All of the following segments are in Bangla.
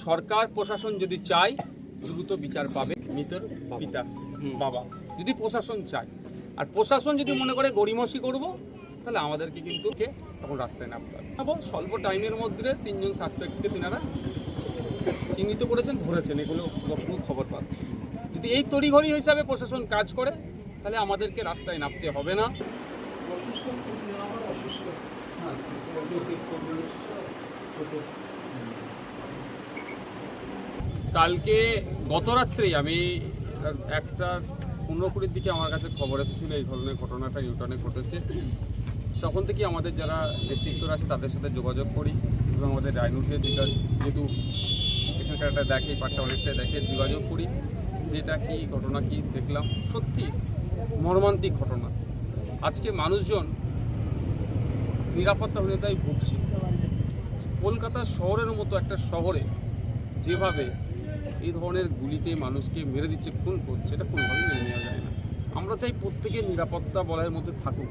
সরকার প্রশাসন যদি চায় দ্রুত বিচার পাবে মৃতের পিতা বাবা, যদি প্রশাসন চায়। আর প্রশাসন যদি মনে করে গড়িমসি করব, তাহলে আমাদেরকে কিন্তু তখন রাস্তায় নামতে হবে। স্বল্প টাইমের মধ্যে 3 জন সাসপেক্টকে তিনারা চিহ্নিত করেছেন, ধরেছেন, এগুলো খবর পাচ্ছি। যদি এই তড়িঘড়ি হিসাবে প্রশাসন কাজ করে, তাহলে আমাদেরকে রাস্তায় নামতে হবে না। কালকে গত রাত্রেই আমি 1:15 দিকে আমার কাছে খবর এসেছিল এই ধরনের ঘটনাটা ইউটার্নে ঘটেছে। তখন থেকে আমাদের যারা নেতৃত্বরা আছে তাদের সাথে যোগাযোগ করি এবং আমাদের রাজনীতি যেহেতু এখানকার একটা দেখে পাটটা অনেকটাই দেখে, যোগাযোগ করি যেটা কি ঘটনা কি দেখলাম। সত্যি মর্মান্তিক ঘটনা। আজকে মানুষজন নিরাপত্তাহীনতায় ভুগছে। কলকাতা শহরের মতো একটা শহরে যেভাবে এই ধরনের গুলিতে মানুষকে মেরে দিচ্ছে, খুন করছে, এটা কোনোভাবেই মেনে নেওয়া যায় না। আমরা চাই প্রত্যেকের নিরাপত্তা বলয়ের মধ্যে থাকুক।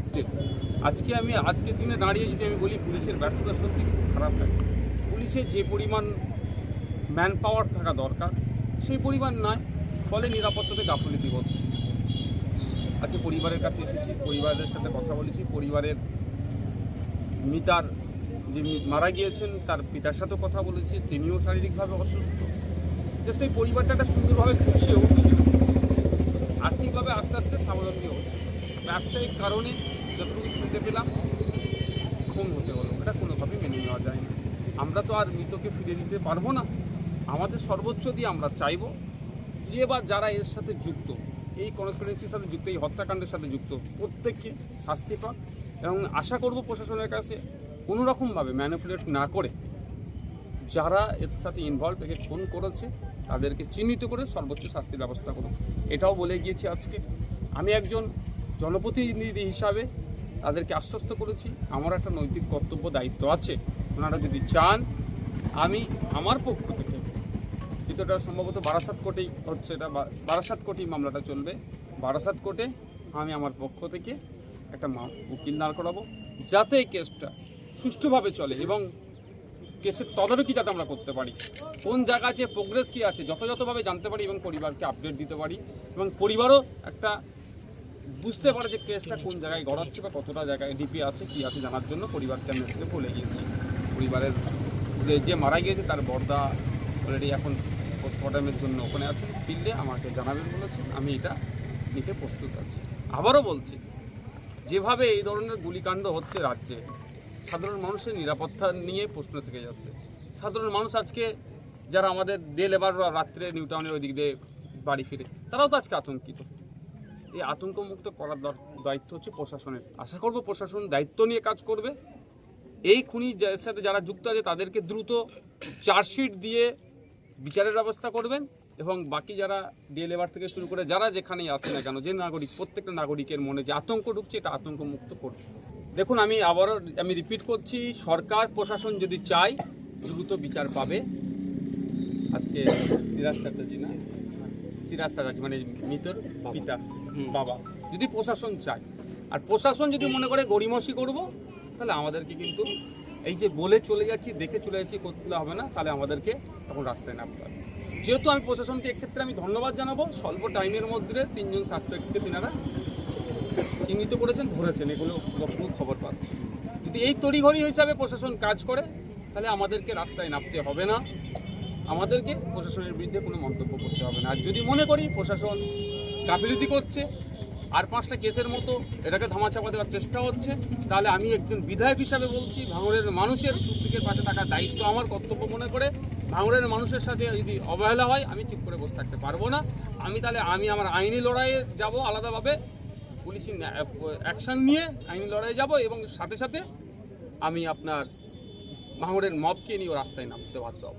আজকের দিনে দাঁড়িয়ে যদি আমি বলি পুলিশের ব্যর্থতা সত্যি খুব খারাপ লাগছে। পুলিশে যে পরিমাণ ম্যান পাওয়ার থাকা দরকার সেই পরিমাণ নয়, ফলে নিরাপত্তাতে গাফিলতি হচ্ছে। আজকে পরিবারের কাছে এসেছি, পরিবারের সাথে কথা বলেছি। পরিবারের মিতার যিনি মারা গিয়েছেন তার পিতার সাথেও কথা বলেছি, তিনিও শারীরিকভাবে অসুস্থ। জাস্ট এই পরিবারটা একটা সুন্দরভাবে খুশি হচ্ছে, আর্থিকভাবে আস্তে আস্তে স্বাবলম্বী হচ্ছে। ব্যবসায়িক কারণে যতটুকু শুনতে পেলাম খুন হতে হলো, এটা কোনোভাবেই মেনে নেওয়া যায় না। আমরা তো আর মৃতকে ফিরে দিতে পারবো না। আমাদের সর্বোচ্চ দিয়ে আমরা চাইব যে বা যারা এর সাথে যুক্ত, এই কনস্পিরেন্সির সাথে যুক্ত, এই হত্যাকাণ্ডের সাথে যুক্ত, প্রত্যেককে শাস্তি পাক। এবং আশা করব প্রশাসনের কাছে কোনোরকমভাবে ম্যানিপুলেট না করে যারা এর সাথে ইনভলভ, একে খুন করেছে তাদেরকে চিহ্নিত করে সর্বোচ্চ শাস্তির ব্যবস্থা করুন। এটাও বলে গিয়েছি আজকে। আমি একজন জনপ্রতিনিধি হিসাবে তাদেরকে আশ্বস্ত করেছি আমার একটা নৈতিক কর্তব্য দায়িত্ব আছে। ওনারা যদি চান, আমি আমার পক্ষ থেকে, যেটা সম্ভবত বারাসাত কোর্টেই হচ্ছে, এটা বারাসাত কোর্টেই মামলাটা চলবে, বারাসাত কোর্টে আমি আমার পক্ষ থেকে একটা উকিল দাঁড় করাবো, যাতে এই কেসটা সুষ্ঠুভাবে চলে এবং কেসের তদারকি যাতে আমরা করতে পারি। কোন জায়গা আছে, প্রোগ্রেস কী আছে, যথাযথভাবে জানতে পারি এবং পরিবারকে আপডেট দিতে পারি এবং পরিবারও একটা বুঝতে পারে যে কেসটা কোন জায়গায় গড়াচ্ছে বা কতটা জায়গায় ডিপি আছে, কী আছে জানার জন্য পরিবারকে আমি আজকে বলে গিয়েছি। পরিবারের যে মারা গিয়েছে তার বর্দা অলরেডি এখন পোস্টমর্টমের জন্য ওখানে আছেন, ফিল্ডে আমাকে জানাবেন বলেছেন। আমি এটা নিতে প্রস্তুত আছি। আবারও বলছি, যেভাবে এই ধরনের গুলিকাণ্ড হচ্ছে রাজ্যে, সাধারণ মানুষের নিরাপত্তা নিয়ে প্রশ্ন থেকে যাচ্ছে। সাধারণ মানুষ আজকে যারা আমাদের ডে লেবাররা রাত্রে নিউ টাউনের ওই দিক দিয়ে বাড়ি ফিরে, তারাও তো আজকে আতঙ্কিত। এই আতঙ্কমুক্ত করার দায়িত্ব হচ্ছে প্রশাসনের। আশা করব প্রশাসন দায়িত্ব নিয়ে কাজ করবে। এই খুনির সাথে যারা যুক্ত আছে তাদেরকে দ্রুত চার্জশিট দিয়ে বিচারের ব্যবস্থা করবেন এবং বাকি যারা ডে লেবার থেকে শুরু করে যারা যেখানেই আছে না কেন, যে নাগরিক, প্রত্যেকটা নাগরিকের মনে যে আতঙ্ক ঢুকছে, এটা আতঙ্কমুক্ত করবে। দেখুন, আমি রিপিট করছি, সরকার প্রশাসন যদি চায় দ্রুত বিচার পাবে। আজকে সিরাজ চ্যাটার্জি মানে মৃতের পিতা বাবা, যদি প্রশাসন চায়। আর প্রশাসন যদি মনে করে গড়িমসি করব, তাহলে আমাদেরকে কিন্তু এই যে বলে চলে যাচ্ছি, দেখে চলে যাচ্ছি করতে হবে না, তাহলে আমাদেরকে তখন রাস্তায় নামতে হবে। যেহেতু আমি প্রশাসনকে এক্ষেত্রে আমি ধন্যবাদ জানাবো, স্বল্প টাইমের মধ্যে 3 জন সাসপেক্টকে তিনারা চিহ্নিত করেছেন, ধরেছেন, এগুলো খবর পাচ্ছি। যদি এই তড়িঘড়ি হিসাবে প্রশাসন কাজ করে, তাহলে আমাদেরকে রাস্তায় নামতে হবে না, আমাদেরকে প্রশাসনের বিরুদ্ধে কোনো মন্তব্য করতে হবে না। আর যদি মনে করি প্রশাসন গাফিলতি করছে, আর 5টা কেসের মতো এটাকে ধামাচাপা দেওয়ার চেষ্টা হচ্ছে, তাহলে আমি একজন বিধায়ক হিসাবে বলছি, ভাঙড়ের মানুষের সুখ-দুঃখের পাশে থাকার দায়িত্ব আমার, কর্তব্য মনে করে ভাঙড়ের মানুষের সাথে যদি অবহেলা হয়, আমি চুপ করে বসে থাকতে পারবো না। আমি আমার আইনি লড়াইয়ে যাব, আলাদাভাবে পুলিশি অ্যাকশন নিয়ে আইনি লড়াইয়ে যাব এবং সাথে সাথে আমি আপনার ভাঙড়ের মবকে নিয়েও রাস্তায় নামতে বাধ্য হব।